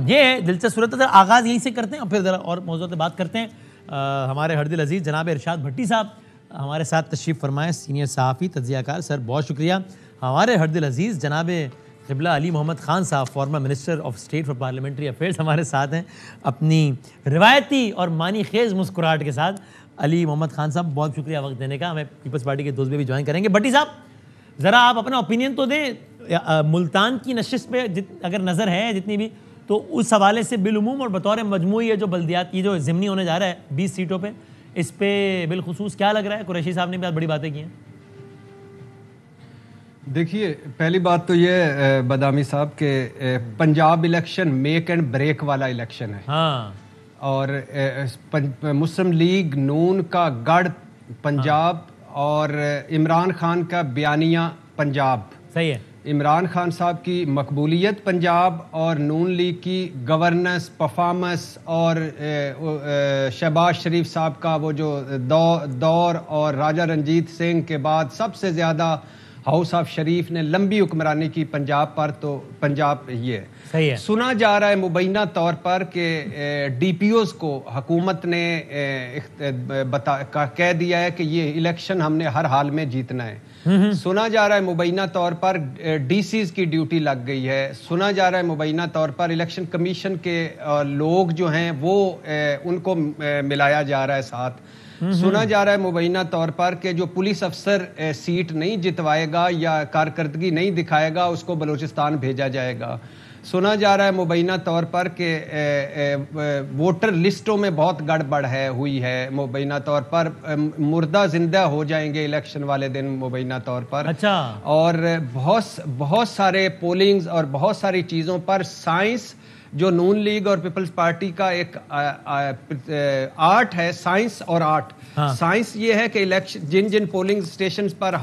ये दिलचस्प सूरत है। आगाज़ यहीं से करते हैं और फिर ज़रा और मौजूद पे बात करते हैं। हमारे हरदिल अजीज़ जनाब इरशाद भट्टी साहब हमारे साथ तशरीफ़ फरमाएँ, सीनियर सहाफ़ी तज्ज़ियाकार। सर बहुत शुक्रिया। हमारे हरदिल अजीज़ जनाब क़िबला अली मोहम्मद ख़ान साहब, former minister of state for parliamentary affairs, हमारे साथ हैं अपनी रिवायती और मानी खेज़ मुस्कुराहट के साथ। अली मोहम्मद ख़ान साहब बहुत शुक्रिया वक्त देने का। हमें पीपल्स पार्टी के दोस्त भी ज्वाइन करेंगे। भट्टी साहब ज़रा आप अपना ओपिनियन तो दें। मुल्तान की नशिस्त पे अगर नज़र है जितनी भी, तो उस हवाले से बिलुमूम और बतौर मजमूई ये जो बल्दियात की जो ज़िमनी होने जा रहा है 20 सीटों पे, इस पे बिलखुसूस क्या लग रहा है? कुरैशी साहब ने भी बड़ी बातें की हैं। देखिए, पहली बात तो ये बदामी साहब के Punjab election make and break वाला इलेक्शन है। हाँ। और मुस्लिम लीग नून का गढ़ पंजाब, और इमरान खान का बयानिया पंजाब। सही है। इमरान खान साहब की मकबूलियत पंजाब और नून लीग की गवर्नेंस, परफॉर्मेंस, और शहबाज शरीफ साहब का वो जो दौर और राजा रंजीत सिंह के बाद सबसे ज़्यादा हाउस ऑफ शरीफ ने लंबी हुक्मरानी की पंजाब पर, तो पंजाब ये सही है। सुना जा रहा है मुबैना तौर पर कि डीपीओज़ को हुकूमत ने कह दिया है कि ये इलेक्शन हमने हर हाल में जीतना है। सुना जा रहा है मुबैना तौर पर डीसीज की ड्यूटी लग गई है। सुना जा रहा है मुबैना तौर पर इलेक्शन कमीशन के लोग जो हैं वो उनको मिलाया जा रहा है साथ। सुना जा रहा है मुबैना तौर पर कि जो पुलिस अफसर सीट नहीं जितवाएगा या कारकर्दगी नहीं दिखाएगा उसको बलूचिस्तान भेजा जाएगा। सुना जा रहा है मुबैना तौर पर कि वोटर लिस्टों में बहुत गड़बड़ हुई है। मुबैना तौर पर मुर्दा जिंदा हो जाएंगे इलेक्शन वाले दिन मुबैना तौर पर। अच्छा। और बहुत सारे पोलिंग्स और बहुत सारी चीज़ों पर साइंस, जो नून लीग और पीपल्स पार्टी का एक आर्ट है, साइंस और आर्ट। हाँ। साइंस ये है कि इलेक्शन जिन जिन पोलिंग स्टेशन पर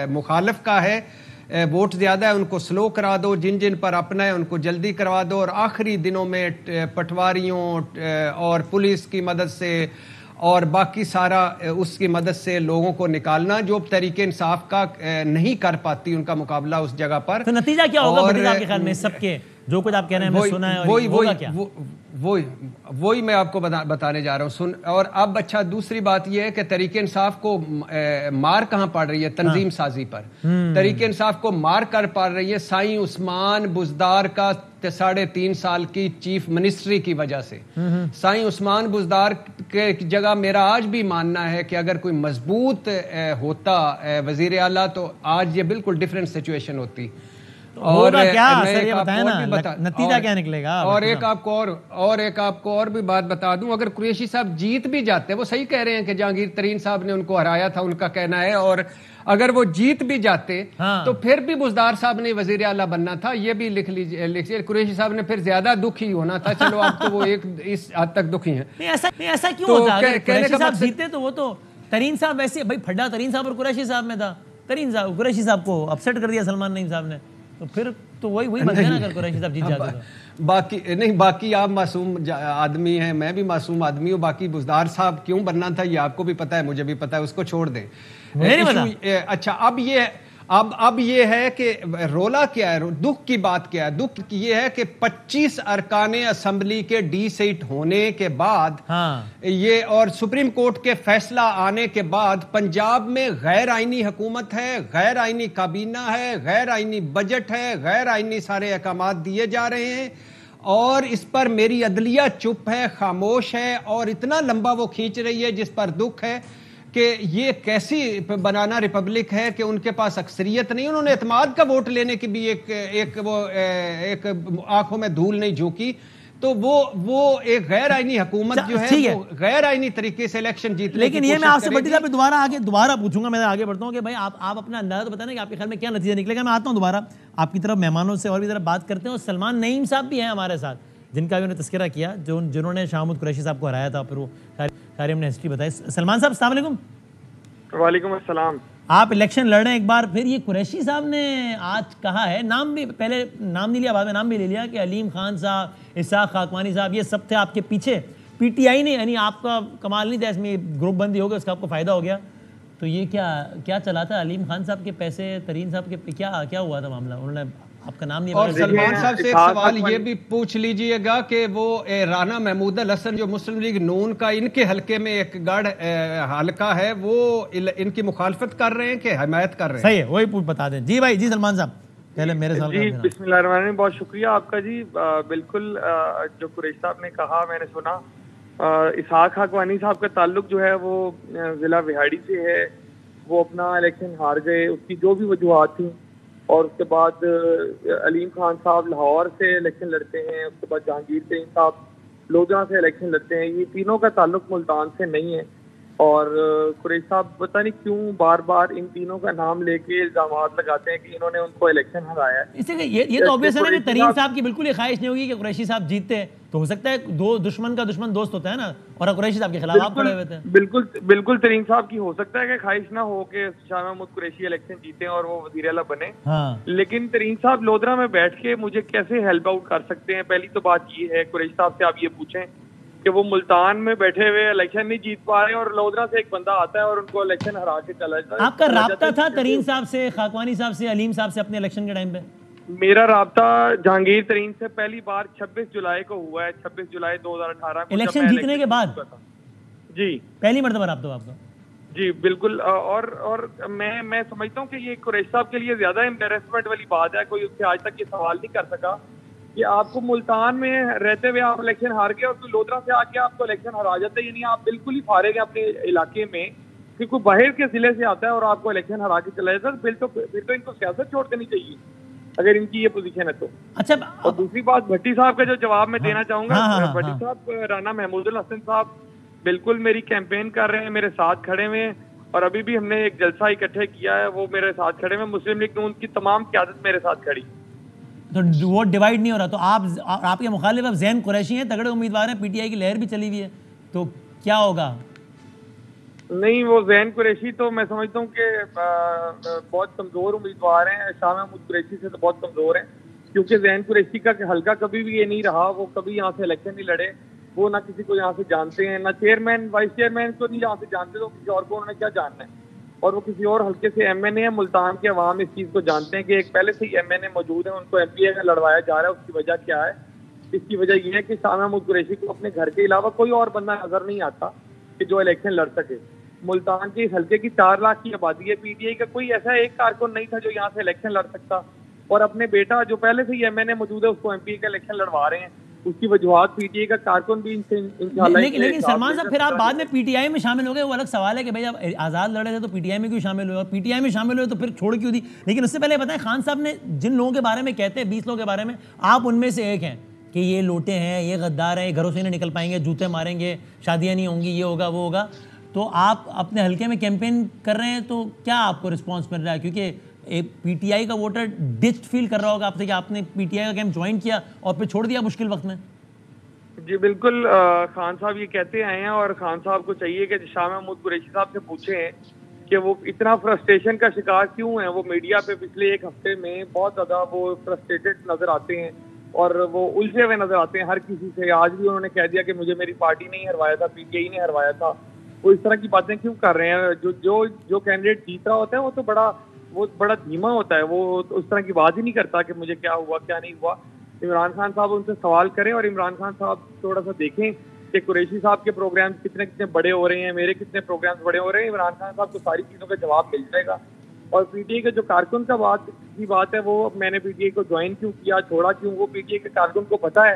मुखालिफ का है वोट ज्यादा है उनको स्लो करा दो, जिन जिन पर अपना है उनको जल्दी करवा दो, और आखिरी दिनों में पटवारियों और पुलिस की मदद से और बाकी सारा उसकी मदद से लोगों को निकालना जो तरीके इंसाफ का नहीं कर पाती उनका मुकाबला उस जगह पर। तो नतीजा क्या होगा आपके ख्याल में सबके जो कुछ आप कह रहे हैं हमने सुना है, वही मैं आपको बताने जा रहा हूँ। और अब अच्छा दूसरी बात यह है कि तरीके इंसाफ को मार कहाँ पड़ रही है? तंजीम साजी पर तरीके इंसाफ को मार कर पड़ रही है साईं उस्मान बुज़दार का 3.5 साल की चीफ मिनिस्ट्री की वजह से। साईं उस्मान बुज़दार के जगह मेरा आज भी मानना है कि अगर कोई मजबूत होता वजीर आला तो आज ये बिल्कुल डिफरेंट सिचुएशन होती। और क्या सर ये बताएं ना, नतीजा क्या निकलेगा? और एक आपको और भी बात बता दूं, अगर कुरैशी साहब जीत भी जाते, वो सही कह रहे हैं कि जहांगीर तरीन साहब ने उनको हराया था, उनका कहना है, और अगर वो जीत भी जाते तो फिर भी बुज़दार साहब ने वजीर आला बनना था। ये भी लिख लीजिए, कुरैशी साहब ने फिर ज्यादा दुखी होना था। चलो अब तो वो एक इस हद तक दुखी है। ऐसा क्यों होता है? कुरैशी साहब जीते तो वो तो तरीन साहब वैसे भाई फड्डा तरीन साहब और कुरैशी साहब में था। तरीन साहब कुरैशी साहब को अपसेट कर दिया सलमान नईम साहब ने, तो फिर तो वही बनते ना अगर कुरैशी साहब जीत जाते तो। बाकी आप मासूम आदमी हैं, मैं भी मासूम आदमी हूँ। बाकी बुज़दार साहब क्यों बनना था ये आपको भी पता है, मुझे भी पता है, उसको छोड़ दें। अच्छा, अब ये है कि रोला क्या है, दुख की बात क्या है? दुख ये है कि 25 अरकाने असम्बली के डी सीट होने के बाद ये और सुप्रीम कोर्ट के फैसला आने के बाद पंजाब में गैर आईनी हुकूमत है, गैर आईनी काबीना है, गैर आईनी बजट है, गैर आईनी सारे अहकामात दिए जा रहे हैं, और इस पर मेरी अदलिया चुप है, खामोश है, और इतना लंबा वो खींच रही है, जिस पर दुख है कि ये कैसी बनाना रिपब्लिक है कि उनके पास अक्सरियत नहीं। उन्होंने एतमाद का वोट लेने की भी एक आंखों में धूल नहीं झोंकी। तो वो एक गैर आईनी हुकूमत जो है वो गैर आईनी तरीके से इलेक्शन जीतने। लेकिन ये मैं आपसे बट्टी साहब दोबारा पूछूंगा, मैं आगे बढ़ता हूँ कि भाई आप अपना अंदाजा तो बताना कि आपके ख्याल में क्या नतीजा निकलेगा। मैं आता हूँ दोबारा आपकी तरफ, मेहमानों से और भी तरफ बात करते हैं। और सलमान नईम साहब भी हैं हमारे साथ, जिनका भी उन्होंने तस्करा किया, जिन्होंने शाहमूद कुरैशी साहब को हराया था, फिर वो सारी हमने हिस्ट्री बताई। सलमान साहब अस्सलाम वालेकुम। वालेकुम अस्सलाम। आप इलेक्शन लड़ रहे हैं एक बार फिर। ये कुरैशी साहब ने आज कहा है, नाम भी पहले नाम नहीं लिया, बाद में नाम भी ले लिया, कि अलीम खान साहब, इसाक खाकवानी साहब, ये सब थे आपके पीछे। पीटीआई ने, यानी आपका कमाल नहीं था इसमें, ग्रुप बंदी हो गया, उसका आपको फायदा हो गया। तो ये क्या चला था? अलीम खान साहब के पैसे, तरीन साहब के क्या हुआ था मामला? उन्होंने आपका नाम नहीं और है। सलमान साहब से एक सवाल ये भी पूछ लीजिएगा कि वो राना महमूद अल हसन जो मुस्लिम लीग नून का इनके हलके में एक गढ़ हलका है, वो इनकी मुखालफत कर रहे हैं कि हिमायत कर रहे हैं? सही है, वही बता दें। जी भाई, जी सलमान साहब, पहले मेरे सवाल जी, बिस्मिल्लाहिर्रहमानिर्रहीम, बहुत शुक्रिया आपका जी। बिल्कुल जो कुरैशी साहब ने कहा मैंने सुना। इसहाक हकवानी साहब का ताल्लुक जो है वो जिला विहाड़ी से है। वो अपना इलेक्शन हार गए, उसकी जो भी वजूहात थी। और उसके बाद अलीम खान साहब लाहौर से इलेक्शन लड़ते हैं, उसके बाद जहांगीर तरीन साहब लोधरा से इलेक्शन लड़ते हैं। ये तीनों का ताल्लुक मुल्तान से नहीं है। और कुरैशी साहब पता नहीं क्यों बार बार इन तीनों का नाम लेके इल्जामात लगाते हैं कि इन्होंने उनको इलेक्शन हराया है। इसलिए ये तो ऑब्वियस है ना कि तरीन साहब की बिल्कुल ये ख्वाहिश नहीं होगी कि कुरैशी साहब जीतते हैं, तो हो सकता है दो दुश्मन का दुश्मन दोस्त होता है ना, और कुरैशी साहब के खिलाफ आप खड़े हुए थे। बिल्कुल तरीन साहब की हो सकता है कि ख्वाहिश ना हो कि शाह महमूद कुरैशी इलेक्शन जीते और वो वजीर आला बने। हाँ। लेकिन तरीन साहब लोधरा में बैठ के मुझे कैसे हेल्प आउट कर सकते हैं? पहली तो बात ये है, कुरैशी साहब से आप ये पूछें कि वो मुल्तान में बैठे हुए इलेक्शन नहीं जीत पा रहे और लोधरा से एक बंदा आता है और उनको इलेक्शन हरा के चला जाता है। आपका राब्ता था तरीन साहब से, खाकवानी साहब से, अलीम साहब से अपने इलेक्शन के टाइम पे? मेरा राब्ता जहांगीर तरीन से पहली बार 26 जुलाई को हुआ है, 26 जुलाई 2018 को। इलेक्शन जीतने के बाद? जी, पहली मर्तबा राब्ता आपका? जी बिल्कुल। और मैं समझता हूँ कि ये कुरैशी साहब के लिए ज्यादा एम्बेरसमेंट वाली बात है। कोई उससे आज तक ये सवाल नहीं कर सका कि आपको मुल्तान में रहते हुए आप इलेक्शन हार गए और कोई लोधरा से आके आपको इलेक्शन हरा जाते हैं, यानी आप बिल्कुल ही फारेग हैं अपने इलाके में कि कोई बाहर के जिले से आता है और आपको इलेक्शन हरा के चला जाता है। फिर तो इनको सियासत छोड़ देनी चाहिए अगर इनकी ये पोजीशन है तो। अच्छा, और दूसरी बात भट्टी साहब का जो जवाब मैं देना चाहूंगा, भट्टी साहब, राना महमूद अल हसन साहब बिल्कुल मेरी कैंपेन कर रहे हैं, मेरे साथ खड़े हुए हैं। और अभी भी हमने एक जलसा इकट्ठे किया है, वो मेरे साथ खड़े हुए। मुस्लिम लीग नून की तमाम क़यादत मेरे साथ खड़ी। तो वोट डिवाइड नहीं हो रहा, तो आपके मुखालिफ अब ज़ैन कुरैशी हैं, तगड़े उम्मीदवार हैं, पीटीआई की लहर भी चली हुई है, तो क्या होगा? नहीं, वो ज़ैन कुरैशी तो मैं समझता हूँ कि बहुत कमज़ोर उम्मीदवार हैं। शाह महमूद कुरैशी से तो बहुत कमज़ोर हैं, क्योंकि ज़ैन कुरैशी का हल्का कभी भी ये नहीं रहा। वो कभी यहाँ से इलेक्शन नहीं लड़े, वो ना किसी को यहाँ से जानते हैं, ना चेयरमैन वाइस चेयरमैन को नहीं यहाँ से जानते, तो किसी और को उन्होंने क्या जानना है। और वो किसी और हल्के से एमएनए है। मुल्तान के अवाम इस चीज़ को जानते हैं कि एक पहले से ही एमएनए मौजूद है, उनको एमपीए का लड़वाया जा रहा है। उसकी वजह क्या है? इसकी वजह यह है कि शाह महमूद कुरैशी को अपने घर के अलावा कोई और बंदा नजर नहीं आता कि जो इलेक्शन लड़ सके। मुल्तान के इस हल्के की 4 लाख की आबादी है। पीटीआई का कोई ऐसा एक कारकुन नहीं था जो यहाँ से इलेक्शन लड़ सकता, और अपने बेटा जो पहले से ही एमएनए मौजूद है उसको एमपी का इलेक्शन लड़वा रहे हैं। उसकी वजूहात पीटीआई का कारकुन भी इनसे लेकिन सलमान साहब, फिर आप बाद में पीटीआई में शामिल हो गए, वो अलग सवाल है कि भाई आप आज़ाद लड़े थे तो पीटीआई में क्यों शामिल हुए, और पीटीआई में शामिल हुए तो फिर छोड़ क्यों दी? लेकिन उससे पहले बताएं, खान साहब ने जिन लोगों के बारे में कहते हैं, 20 लोगों के बारे में, आप उनमें से एक हैं कि ये लोटे हैं, ये गद्दार हैं, घरों से नहीं निकल पाएंगे, जूते मारेंगे, शादियाँ नहीं होंगी, ये होगा वो होगा। तो आप अपने हल्के में कैंपेन कर रहे हैं, तो क्या आपको रिस्पॉन्स मिल रहा है? क्योंकि एक पीटीआई का वोटर डिस्ड फील कर रहा होगा आपसे कि आपने पीटीआई का कैंप ज्वाइन किया और फिर छोड़ दिया मुश्किल वक्त में। जी बिल्कुल, खान साहब ये कहते आए हैं, और खान साहब को चाहिए कि शाह महमूद कुरैशी साहब से पूछें कि वो इतना फ्रस्ट्रेशन का शिकार क्यों है। वो मीडिया पे पिछले एक हफ्ते में बहुत ज़्यादा वो फ्रस्ट्रेटेड नजर आते हैं और वो उलझे हुए नजर आते हैं हर किसी से। आज भी उन्होंने कह दिया कि मुझे मेरी पार्टी ने ही हरवाया था, पीटीआई ने हरवाया था। वो इस तरह की बातें क्यों कर रहे हैं? जो कैंडिडेट जीत रहा होता है वो बड़ा धीमा होता है, वो उस तरह की बात ही नहीं करता कि मुझे क्या हुआ क्या नहीं हुआ। इमरान खान साहब उनसे सवाल करें, और इमरान खान साहब थोड़ा सा देखें कि कुरैशी साहब के प्रोग्राम कितने कितने बड़े हो रहे हैं, मेरे कितने प्रोग्राम्स बड़े हो रहे हैं। इमरान खान साहब को सारी चीज़ों का जवाब मिल जाएगा। और पीटीआई के जो कारकुन का बात है, वो मैंने पीटीआई को ज्वाइन क्यों किया, छोड़ा क्यों, वो पीटीआई के कारकुन को पता है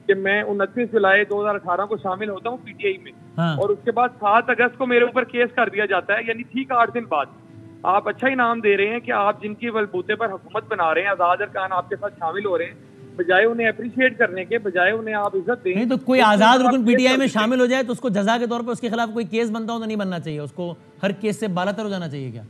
कि मैं 29 जुलाई 2018 को शामिल होता हूँ पीटीआई में। हाँ। और उसके बाद 7 अगस्त को मेरे ऊपर केस कर दिया जाता है, यानी ठीक 8 दिन बाद। आप अच्छा इनाम दे रहे हैं कि आप जिनकी बलबूते पर हुकूमत बना रहे हैं, आजाद अरकान आपके साथ शामिल हो रहे हैं, बजाय उन्हें अप्रिशिएट करने के, बजाय उन्हें आप इज्जत दें। नहीं तो कोई आजाद रुकन पीटीआई में शामिल हो जाए तो उसको जजा के तौर पर उसके खिलाफ कोई केस बनता हो तो नहीं बनना चाहिए? उसको हर केस से बालातर हो जाना चाहिए क्या?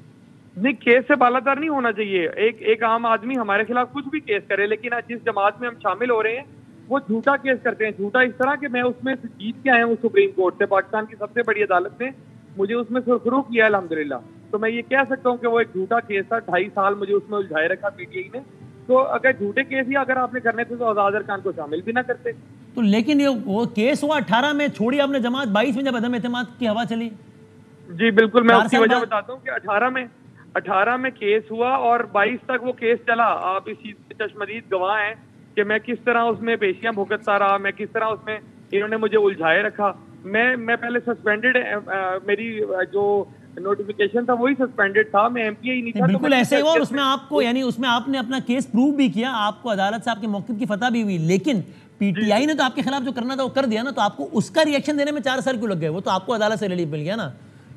नहीं, केस से बालातर नहीं होना चाहिए। एक आम आदमी हमारे खिलाफ कुछ भी केस करे, लेकिन जिस जमात में हम शामिल हो रहे हैं वो झूठा केस करते हैं। झूठा इस तरह कि मैं उसमें जीत के आया हूँ सुप्रीम कोर्ट से, पाकिस्तान की सबसे बड़ी अदालत ने मुझे उसमें सुरखरू किया अल्हम्दुलिल्लाह। तो मैं ये कह सकता हूँ कि वो एक झूठा केस था। 2.5 साल मुझे उसमें उलझाए रखा पीटीआई ने। तो अगर झूठे केस ही अगर आपने करने थे तो आजाद अरकान को शामिल भी ना करते। तो लेकिन ये वो केस हुआ 18 में, छोड़ी आपने जमात, 22 में जब अदम एतमाद की हवा चली। जी बिल्कुल, मैं उसकी वजह बताता हूँ कि 18 18 में केस हुआ और 22 तक वो केस चला। आप इस चीज के चश्मदीद गवाह हैं कि मैं किस तरह उसमें पेशियां भुगतता रहा, मैं किस तरह उसमें इन्होंने मुझे उलझाए रखा। मैं पहले सस्पेंडेड, मेरी जो नोटिफिकेशन था वही सस्पेंडेड था, मैं एमपीए ही नहीं था। बिल्कुल ऐसे ही हुआ और उसमें आपको यानी उसमें आपने अपना केस प्रूव भी किया, आपको अदालत से आपके मौक़िफ़ की फतह भी हुई, लेकिन पीटीआई ने तो आपके खिलाफ जो करना था वो कर दिया ना, तो आपको उसका रिएक्शन देने में 4 साल क्यों लग गए? वो तो आपको अदालत से रिलीफ मिल गया ना।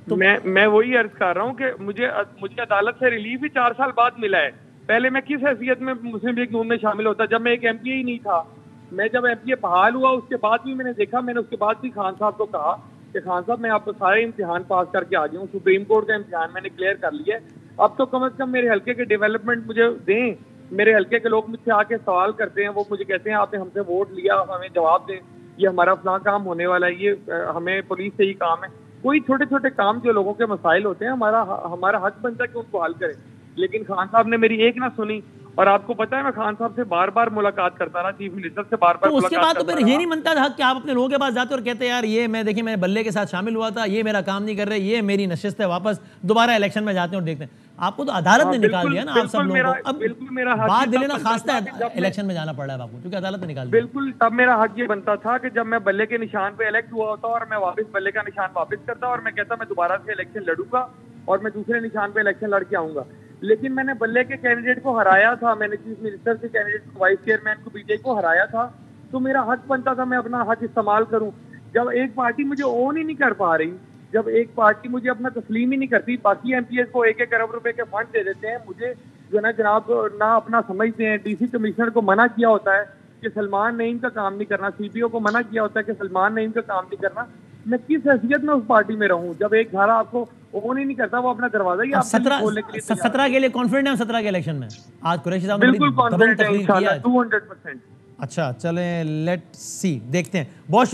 तो मैं वही अर्ज कर रहा हूँ कि मुझे अदालत से रिलीफ ही 4 साल बाद मिला है। पहले मैं किस हैसियत में मुस्लिम लीग नून में शामिल होता, जब मैं एक एमपीए ही नहीं था। मैं जब एमपीए बहाल हुआ उसके बाद भी मैंने देखा, मैंने उसके बाद भी खान साहब को कहा कि खान साहब मैं आपको सारे इम्तिहान पास करके आ जाऊँ, सुप्रीम कोर्ट का इम्तिहान मैंने क्लियर कर लिया है, अब तो कम से कम मेरे हल्के के डेवलपमेंट मुझे दें। मेरे हल्के के लोग मुझसे आके सवाल करते हैं, वो मुझे कहते हैं आपने हमसे वोट लिया, हमें जवाब दें, ये हमारा फलां काम होने वाला है, ये हमें पुलिस से ही काम है। कोई छोटे छोटे काम जो लोगों के मसाइल होते हैं, हमारा हक बनता है कि उनको हल करें। लेकिन खान साहब ने मेरी एक ना सुनी। और आपको पता है मैं खान साहब से बार बार मुलाकात करता रहा, चीफ मिनिस्टर से बार बार। तो उसके बाद तो फिर ये नहीं बनता था कि आप अपने लोगों के पास जाते और कहते यार ये मैं देखिए मैं बल्ले के साथ शामिल हुआ था, ये मेरा काम नहीं कर रहे, ये मेरी नशिस्त है, वापस दोबारा इलेक्शन में जाते हैं और देखते हैं। आपको तो अदालत ने निकाल दिया ना आप सब लोगों को। अब बिल्कुल मेरा बात दिलेना खास्ता है, इलेक्शन में जाना पड़ रहा है आपको क्योंकि अदालत ने निकाल दिया। बिल्कुल तब मेरा हक ये बनता था कि जब मैं बल्ले के निशान पे इलेक्ट हुआ होता और मैं वापस बल्ले का निशान वापस करता और मैं कहता मैं दोबारा से इलेक्शन लड़ूंगा और मैं दूसरे निशान पे इलेक्शन लड़ के आऊंगा। लेकिन मैंने बल्ले के कैंडिडेट को हराया था, मैंने चीफ मिनिस्टर के कैंडिडेट को, वाइस चेयरमैन को, पीटीआई को हराया था, तो मेरा हक बनता था मैं अपना हक इस्तेमाल करूं। जब एक पार्टी मुझे ओन ही नहीं कर पा रही, जब एक पार्टी मुझे अपना तस्लीम ही नहीं करती, बाकी एमपीएस को 1-1 अरब रुपए के फंड दे देते हैं, मुझे जो ना जनाब ना अपना समझते हैं। डीसी कमिश्नर को मना किया होता है कि सलमान नईम का काम नहीं करना, सीपीओ को मना किया होता है कि सलमान नईम का काम नहीं करना। मैं किस हैसियत में उस पार्टी में रहूं जब एक धारा आपको ओन ही नहीं करता, वो अपना दरवाजा ही आप खोलने के लिए 17 के लिए कॉन्फिडेंट है 17 के इलेक्शन में? आज कुरैशी साहब ने बिल्कुल कॉन्फिडेंट है इंशाल्लाह 200%। अच्छा चलें लेट्स सी, देखते हैं। बहुत